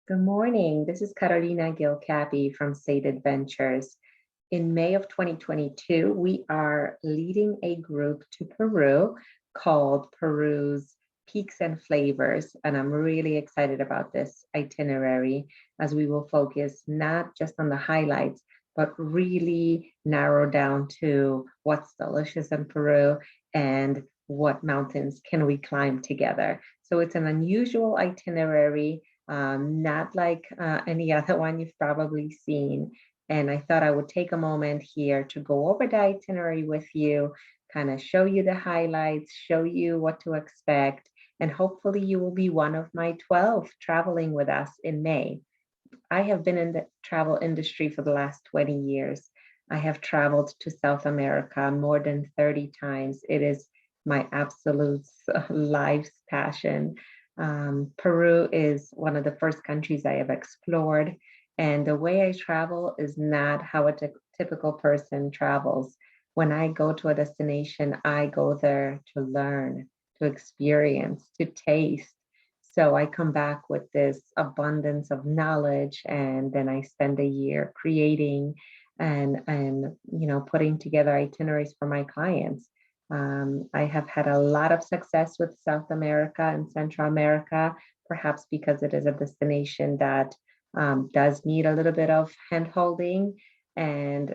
Good morning. This is Carolina Gilcapi from State Adventures. In May of 2022, we are leading a group to Peru called Peru's Peaks and Flavors. And I'm really excited about this itinerary as we will focus not just on the highlights, but really narrow down to what's delicious in Peru and what mountains can we climb together. So it's an unusual itinerary, not like any other one you've probably seen. And I thought I would take a moment here to go over the itinerary with you, kind of show you the highlights, show you what to expect, and hopefully you will be one of my 12 traveling with us in May. I have been in the travel industry for the last 20 years. I have traveled to South America more than 30 times. It is my absolute life's passion. Peru is one of the first countries I have explored, and the way I travel is not how a typical person travels. When I go to a destination, I go there to learn, to experience, to taste. So I come back with this abundance of knowledge, and then I spend a year creating and putting together itineraries for my clients. I have had a lot of success with South America and Central America, perhaps because it is a destination that does need a little bit of hand holding. And,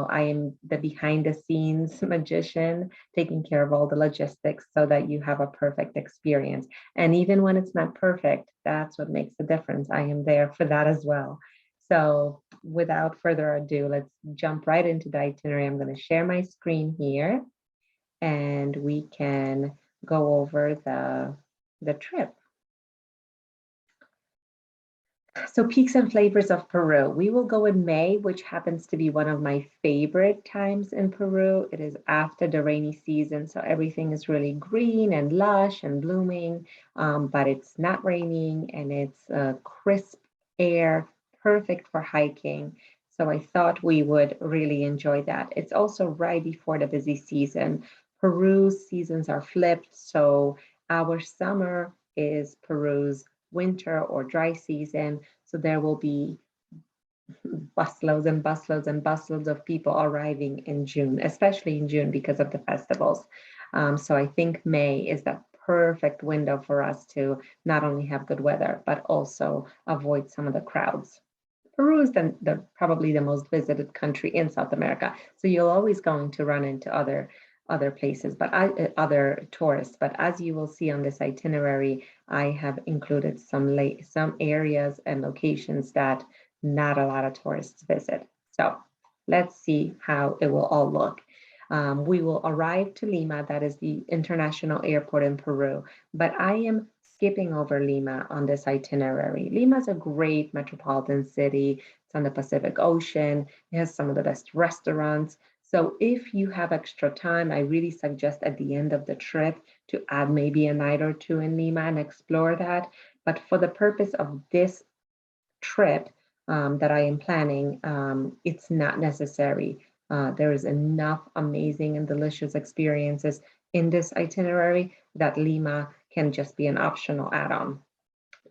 I am the behind the scenes magician, taking care of all the logistics so that you have a perfect experience. And even when it's not perfect, that's what makes the difference. I am there for that as well. So without further ado, let's jump right into the itinerary. I'm going to share my screen here and we can go over the trip. So peaks and flavors of Peru. We will go in May, which happens to be one of my favorite times in Peru. It is after the rainy season, so everything is really green and lush and blooming, but it's not raining and it's crisp air, perfect for hiking. So I thought we would really enjoy that. It's also right before the busy season. Peru's seasons are flipped, so our summer is Peru's winter or dry season. So there will be busloads and busloads and busloads of people arriving in June, especially in June because of the festivals. So I think May is the perfect window for us to not only have good weather, but also avoid some of the crowds. Peru is probably the most visited country in South America. So you're always going to run into other places, but other tourists. But as you will see on this itinerary, I have included some areas and locations that not a lot of tourists visit. So let's see how it will all look. We will arrive to Lima, that is the international airport in Peru, but I am skipping over Lima on this itinerary. Lima is a great metropolitan city. It's on the Pacific Ocean. It has some of the best restaurants. So if you have extra time, I really suggest at the end of the trip to add maybe a night or two in Lima and explore that. But for the purpose of this trip that I am planning, it's not necessary. There is enough amazing and delicious experiences in this itinerary that Lima can just be an optional add-on.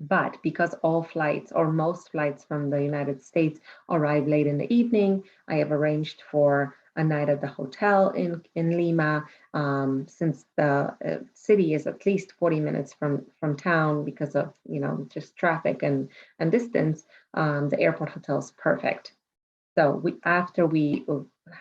But because all flights or most flights from the United States arrive late in the evening, I have arranged for a night at the hotel in Lima, since the city is at least 40 minutes from town because of just traffic and distance. The airport hotel is perfect. So after we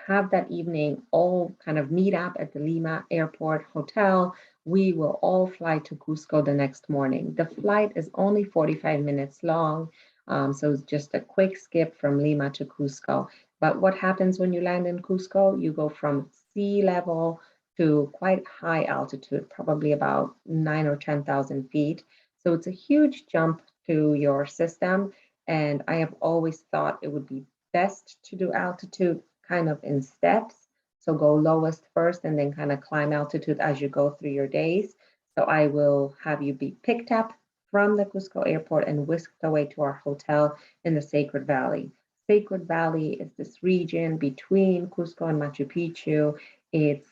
have that evening, all kind of meet up at the Lima Airport Hotel, we will all fly to Cusco the next morning. The flight is only 45 minutes long, so it's just a quick skip from Lima to Cusco. But what happens when you land in Cusco? You go from sea level to quite high altitude, probably about 9 or 10,000 feet. So it's a huge jump to your system. And I have always thought it would be best to do altitude kind of in steps. So go lowest first and then kind of climb altitude as you go through your days. So I will have you be picked up from the Cusco airport and whisked away to our hotel in the Sacred Valley. Sacred Valley is this region between Cusco and Machu Picchu. It's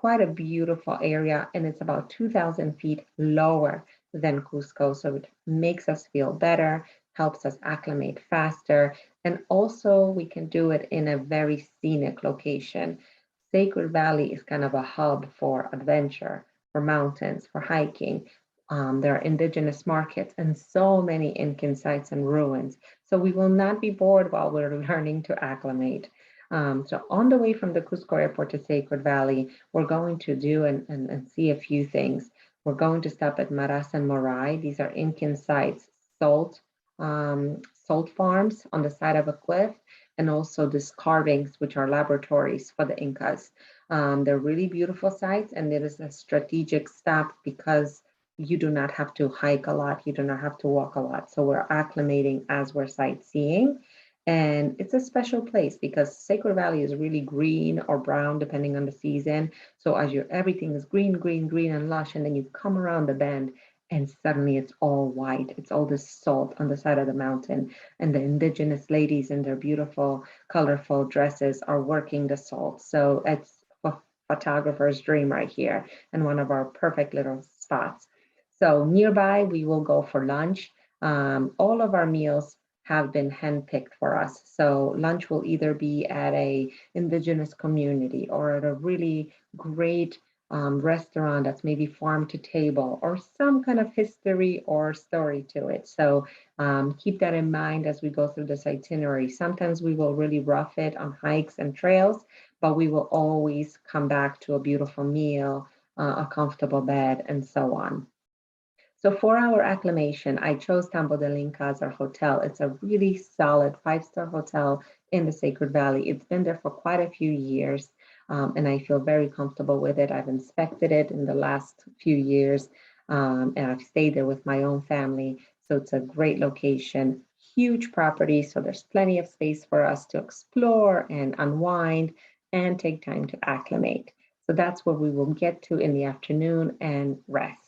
quite a beautiful area and it's about 2,000 feet lower than Cusco. So it makes us feel better, helps us acclimate faster, and also we can do it in a very scenic location. Sacred Valley is kind of a hub for adventure, for mountains, for hiking. There are indigenous markets and so many Incan sites and ruins. So we will not be bored while we're learning to acclimate. So on the way from the Cusco airport to Sacred Valley, we're going to do and see a few things. We're going to stop at Maras and Morai. These are Incan sites, salt farms on the side of a cliff, and also these carvings, which are laboratories for the Incas. They're really beautiful sites, and it is a strategic stop because you do not have to hike a lot, you do not have to walk a lot. So we're acclimating as we're sightseeing. And it's a special place because Sacred Valley is really green or brown, depending on the season. So as you're, everything is green, green, green, and lush, and then you come around the bend and suddenly it's all white. It's all this salt on the side of the mountain. And the indigenous ladies in their beautiful, colorful dresses are working the salt. So it's a photographer's dream right here and one of our perfect little spots. So nearby, we will go for lunch. All of our meals have been handpicked for us. So lunch will either be at a indigenous community or at a really great restaurant that's maybe farm to table or some kind of history or story to it. So keep that in mind as we go through this itinerary. Sometimes we will really rough it on hikes and trails, but we will always come back to a beautiful meal, a comfortable bed, and so on. So for our acclimation, I chose Tambo del Inca as our hotel. It's a really solid five-star hotel in the Sacred Valley. It's been there for quite a few years, and I feel very comfortable with it. I've inspected it in the last few years, and I've stayed there with my own family. So it's a great location, huge property. So there's plenty of space for us to explore and unwind and take time to acclimate. So that's where we will get to in the afternoon and rest.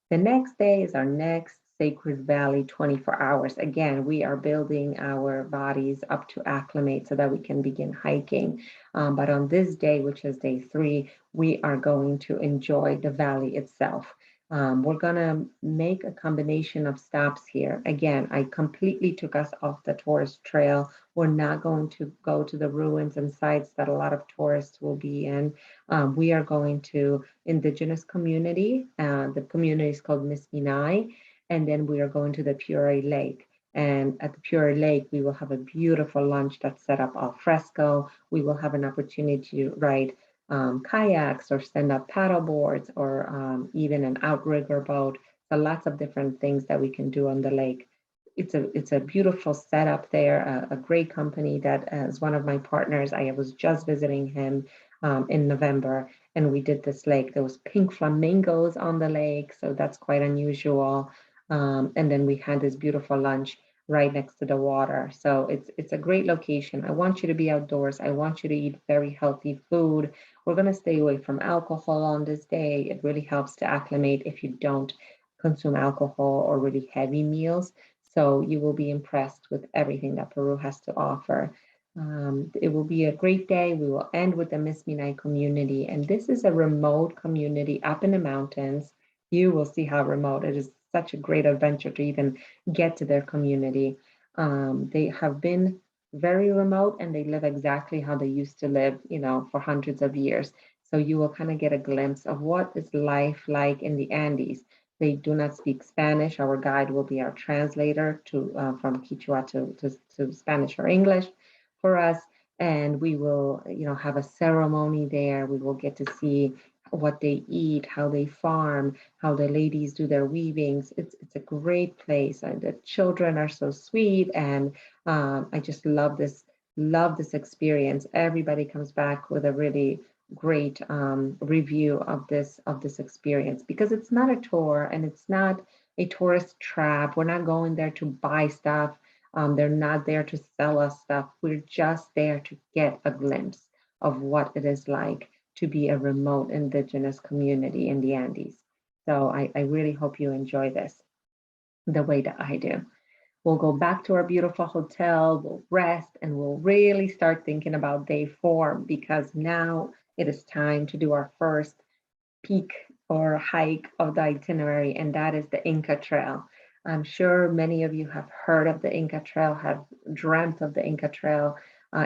The next day is our next Sacred Valley 24 hours. Again, we are building our bodies up to acclimate so that we can begin hiking. But on this day, which is day 3, we are going to enjoy the valley itself. We're gonna make a combination of stops here. Again, I completely took us off the tourist trail. We're not going to go to the ruins and sites that a lot of tourists will be in. We are going to indigenous community. The community is called Miskinai, and then we are going to the Pure Lake. And at the Pure Lake, we will have a beautiful lunch that's set up al fresco. We will have an opportunity to ride kayaks or stand up paddle boards or even an outrigger boat. So lots of different things that we can do on the lake. It's a beautiful setup there, a great company that is one of my partners. I was just visiting him in November, and we did this lake. There was pink flamingos on the lake, so that's quite unusual. And then we had this beautiful lunch right next to the water. So it's a great location. I want you to be outdoors. I want you to eat very healthy food. We're going to stay away from alcohol on this day. It really helps to acclimate if you don't consume alcohol or really heavy meals. So you will be impressed with everything that Peru has to offer. It will be a great day. We will end with the Misminai community. And this is a remote community up in the mountains. You will see how remote it is. Such a great adventure to even get to their community. They have been very remote and they live exactly how they used to live, for hundreds of years. So you will kind of get a glimpse of what is life like in the Andes. They do not speak Spanish. Our guide will be our translator from Quechua to Spanish or English for us. And we will, have a ceremony there. We will get to see what they eat, how they farm, how the ladies do their weavings. It's a great place, and the children are so sweet, and I just love this experience. Everybody comes back with a really great review of this experience because it's not a tour and it's not a tourist trap. We're not going there to buy stuff. They're not there to sell us stuff. We're just there to get a glimpse of what it is like to be a remote indigenous community in the Andes. So I really hope you enjoy this the way that I do. We'll go back to our beautiful hotel, we'll rest, and we'll really start thinking about day 4 because now it is time to do our first peak or hike of the itinerary, and that is the Inca Trail. I'm sure many of you have heard of the Inca Trail, have dreamt of the Inca Trail.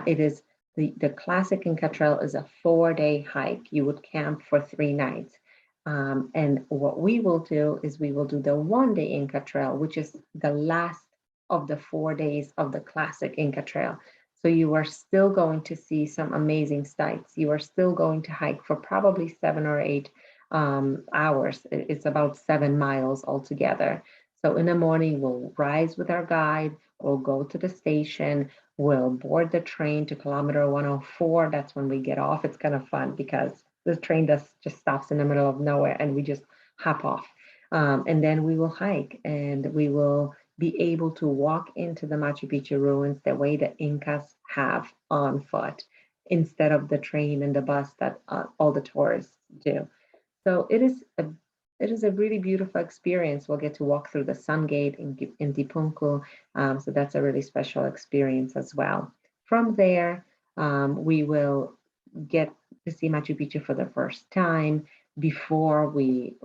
It is the classic Inca Trail is a 4-day hike. You would camp for 3 nights. And what we will do is we will do the 1-day Inca Trail, which is the last of the 4 days of the classic Inca Trail. So you are still going to see some amazing sights. You are still going to hike for probably 7 or 8 hours. It's about 7 miles altogether. So in the morning, we'll rise with our guide, we'll go to the station, we'll board the train to kilometer 104. That's when we get off. It's kind of fun because the train just stops in the middle of nowhere and we just hop off. And then we will hike and we will be able to walk into the Machu Picchu ruins the way the Incas have on foot instead of the train and the bus that all the tourists do. So it is a really beautiful experience. We'll get to walk through the Sun Gate in Dipunku, so that's a really special experience as well. From there, we will get to see Machu Picchu for the first time before we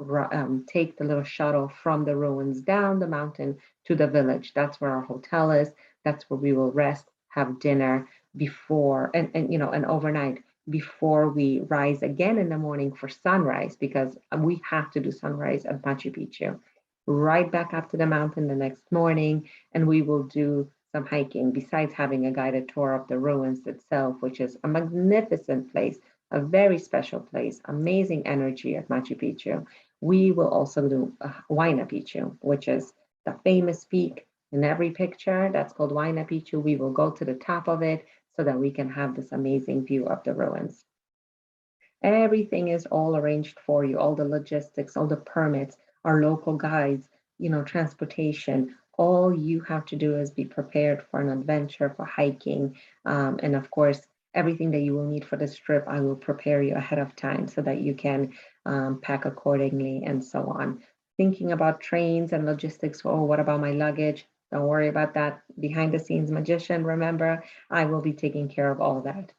take the little shuttle from the ruins down the mountain to the village. That's where our hotel is. That's where we will rest, have dinner before, and overnight before we rise again in the morning for sunrise, because we have to do sunrise at Machu Picchu. Right back up to the mountain the next morning, and we will do some hiking besides having a guided tour of the ruins itself, which is a magnificent place, a very special place, amazing energy at Machu Picchu. We will also do Huayna Picchu, which is the famous peak in every picture. That's called Huayna Picchu. We will go to the top of it so that we can have this amazing view of the ruins. Everything is all arranged for you, all the logistics, all the permits, our local guides, transportation. All you have to do is be prepared for an adventure, for hiking. And of course, everything that you will need for this trip, I will prepare you ahead of time so that you can pack accordingly and so on. Thinking about trains and logistics, oh, what about my luggage? Don't worry about that. Behind the scenes magician, remember, I will be taking care of all that.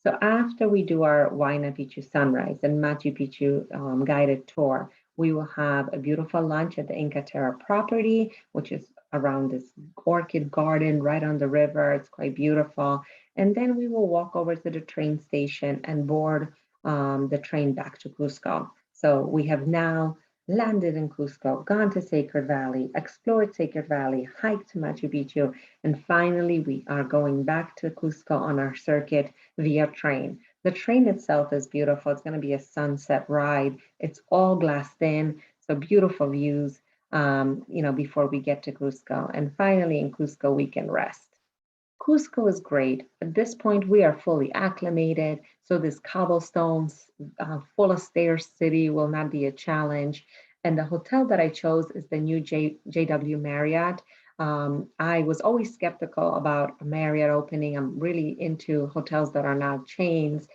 So after we do our Huayna Picchu sunrise and Machu Picchu guided tour, we will have a beautiful lunch at the Inca Terra property, which is around this orchid garden right on the river. It's quite beautiful. And then we will walk over to the train station and board the train back to Cusco. So we have now landed in Cusco, gone to Sacred Valley, explored Sacred Valley, hiked to Machu Picchu, and finally we are going back to Cusco on our circuit via train. The train itself is beautiful. It's going to be a sunset ride. It's all glassed in, so beautiful views, before we get to Cusco. And finally in Cusco, we can rest. Cusco is great. At this point, we are fully acclimated, so this cobblestones, full of stairs city will not be a challenge. And the hotel that I chose is the new JW Marriott. I was always skeptical about a Marriott opening. I'm really into hotels that are not chains,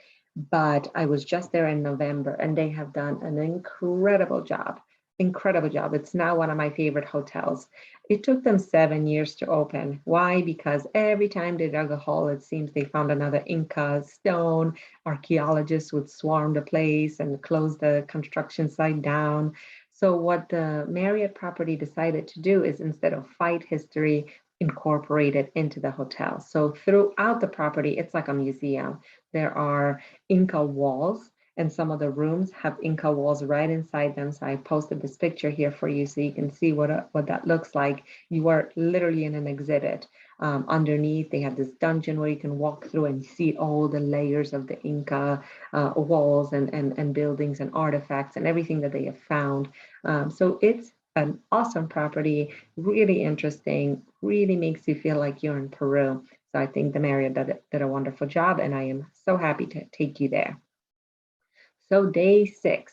but I was just there in November and they have done an incredible job. Incredible job. It's now one of my favorite hotels. It took them 7 years to open. Why? Because every time they dug a hole, it seems they found another Inca stone. Archaeologists would swarm the place and close the construction site down. So what the Marriott property decided to do is instead of fight history, incorporate it into the hotel. So throughout the property, it's like a museum. There are Inca walls and some of the rooms have Inca walls right inside them. So I posted this picture here for you so you can see what that looks like. You are literally in an exhibit. Underneath, they have this dungeon where you can walk through and see all the layers of the Inca walls and buildings and artifacts and everything that they have found. So it's an awesome property, really interesting, really makes you feel like you're in Peru. So I think the Marriott did a wonderful job, and I am so happy to take you there. So day 6,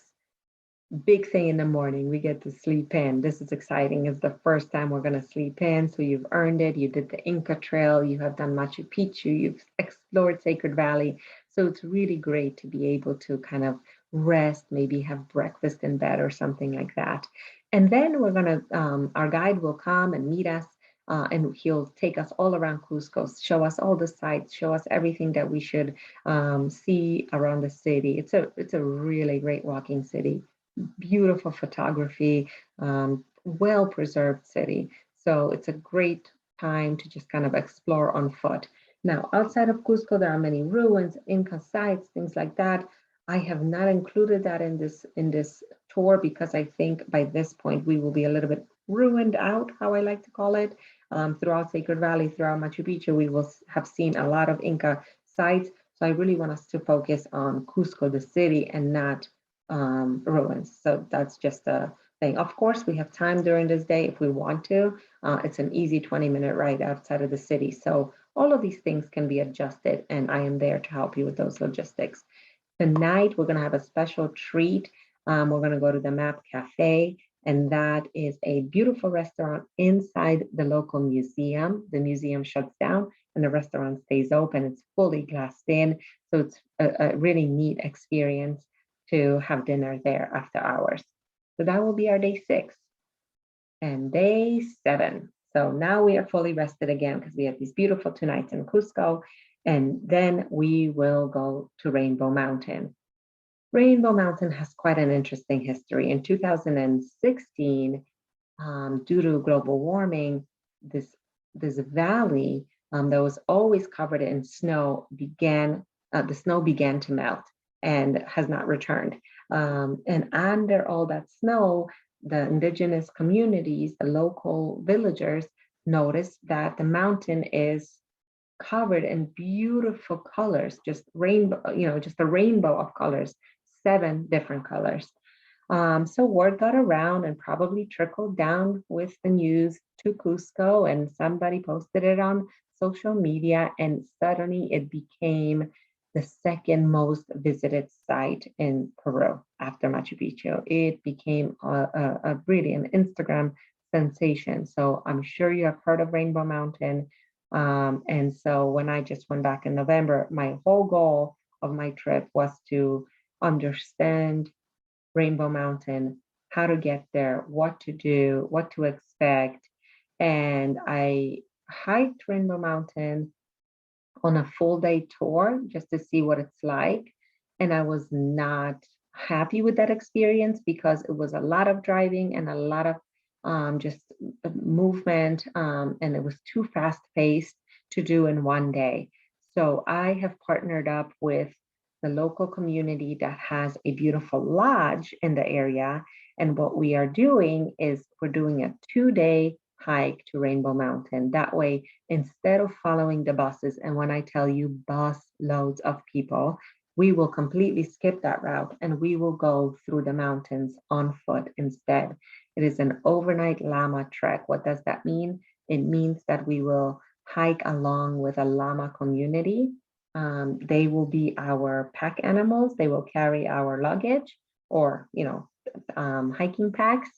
big thing in the morning, we get to sleep in. This is exciting. It's the first time we're going to sleep in. So you've earned it. You did the Inca Trail. You have done Machu Picchu. You've explored Sacred Valley. So it's really great to be able to kind of rest, maybe have breakfast in bed or something like that. And then our guide will come and meet us. And he'll take us all around Cusco, show us all the sites, show us everything that we should see around the city. It's a really great walking city. beautiful photography, well-preserved city. So it's a great time to just kind of explore on foot. Now, outside of Cusco, there are many ruins, Inca sites, things like that. I have not included that in this tour because I think by this point we will be a little bit ruined out, how I like to call it. Throughout Sacred Valley, throughout Machu Picchu, we will have seen a lot of Inca sites. So I really want us to focus on Cusco, the city, and not ruins. So that's just a thing. Of course, we have time during this day if we want to. It's an easy 20-minute ride outside of the city. So all of these things can be adjusted, and I am there to help you with those logistics. Tonight, we're going to have a special treat. We're going to go to the Map Cafe, and that is a beautiful restaurant inside the local museum. The museum shuts down and the restaurant stays open. It's fully glassed in. So it's a really neat experience to have dinner there after hours. So that will be our day 6 and day 7. So now we are fully rested again because we have these beautiful 2 nights in Cusco. And then we will go to Rainbow Mountain. Rainbow Mountain has quite an interesting history. In 2016, due to global warming, this valley that was always covered in snow the snow began to melt and has not returned. And under all that snow, the indigenous communities, the local villagers, noticed that the mountain is covered in beautiful colors, just rainbow, just a rainbow of colors, 7 different colors. So word got around and probably trickled down with the news to Cusco, and somebody posted it on social media, and suddenly it became the second most visited site in Peru after Machu Picchu. It became really an Instagram sensation. So I'm sure you have heard of Rainbow Mountain. And so when I just went back in November, my whole goal of my trip was to understand Rainbow Mountain, how to get there, what to do, what to expect. And I hiked Rainbow Mountain on a full day tour just to see what it's like. And I was not happy with that experience because it was a lot of driving and a lot of just movement, and it was too fast paced to do in one day. So I have partnered up with the local community that has a beautiful lodge in the area. And what we are doing is we're doing a 2-day hike to Rainbow Mountain. That way, instead of following the buses, and when I tell you bus loads of people, we will completely skip that route and we will go through the mountains on foot instead. It is an overnight llama trek. What does that mean? It means that we will hike along with a llama community. They will be our pack animals. They will carry our luggage or, hiking packs.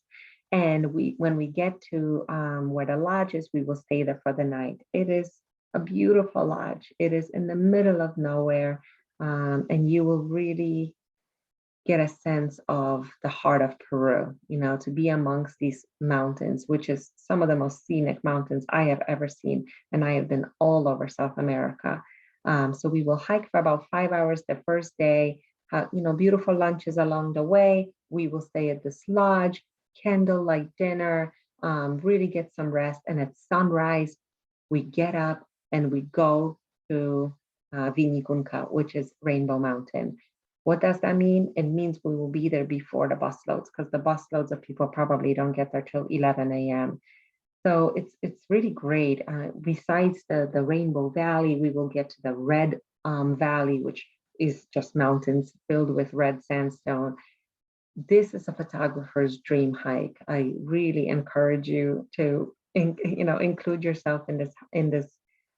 And when we get to where the lodge is, we will stay there for the night. It is a beautiful lodge. It is in the middle of nowhere, and you will really get a sense of the heart of Peru, to be amongst these mountains, which is some of the most scenic mountains I have ever seen. And I have been all over South America. So we will hike for about 5 hours the first day, beautiful lunches along the way. We will stay at this lodge, candlelight dinner, really get some rest. And at sunrise, we get up and we go to Vinicunca, which is Rainbow Mountain. What does that mean? It means we will be there before the bus loads because the bus loads of people probably don't get there till 11 a.m. So it's really great. Besides the Rainbow Valley, we will get to the Red Valley, which is just mountains filled with red sandstone. This is a photographer's dream hike. I really encourage you to include yourself in this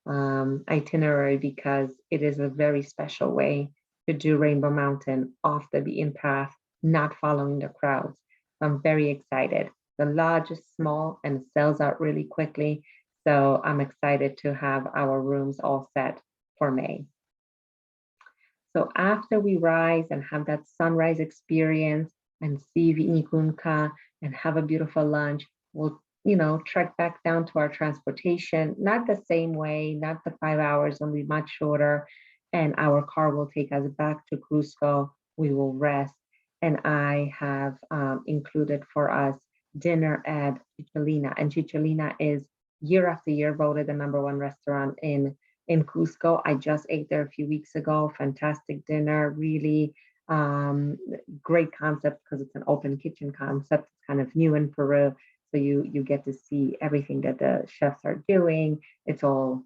itinerary because it is a very special way to do Rainbow Mountain off the beaten path, not following the crowds. I'm very excited. The lodge is small and sells out really quickly. So I'm excited to have our rooms all set for May. So after we rise and have that sunrise experience and see Vinicunca and have a beautiful lunch, we'll, trek back down to our transportation, not the same way, not the 5 hours, will be much shorter. And our car will take us back to Cusco. We will rest. and I have included for us dinner at Chicholina. And Chicholina is year after year voted the #1 restaurant in Cusco. I just ate there a few weeks ago. Fantastic dinner, really great concept because it's an open kitchen concept. It's kind of new in Peru. So you get to see everything that the chefs are doing. It's all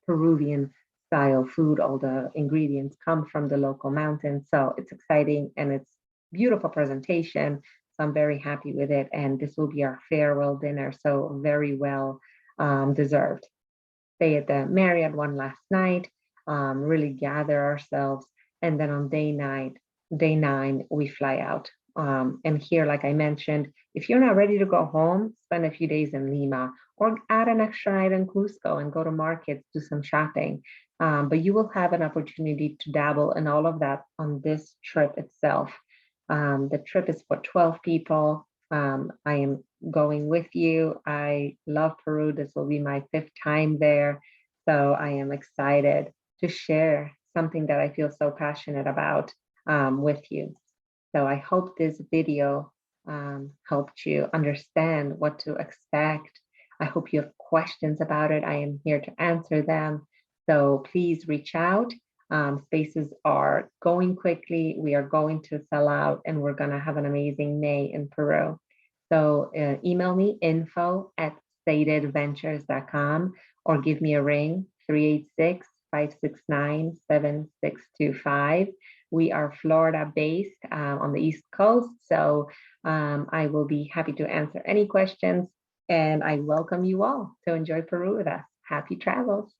Peruvian style food. All the ingredients come from the local mountains. So it's exciting and it's beautiful presentation. So I'm very happy with it. And this will be our farewell dinner. So very well deserved. Stay at the Marriott one last night, really gather ourselves. And then on day 9, we fly out. And here, like I mentioned, if you're not ready to go home, spend a few days in Lima or add an extra night in Cusco and go to markets, do some shopping. But you will have an opportunity to dabble in all of that on this trip itself. The trip is for 12 people. I am going with you. I love Peru. This will be my 5th time there. So I am excited to share something that I feel so passionate about with you. So I hope this video helped you understand what to expect. I hope you have questions about it. I am here to answer them. So please reach out. Spaces are going quickly. We are going to sell out and we're going to have an amazing May in Peru. So email me info@statedventures.com or give me a ring 386-569-7625. We are Florida based on the East Coast. So I will be happy to answer any questions and I welcome you all to enjoy Peru with us. Happy travels.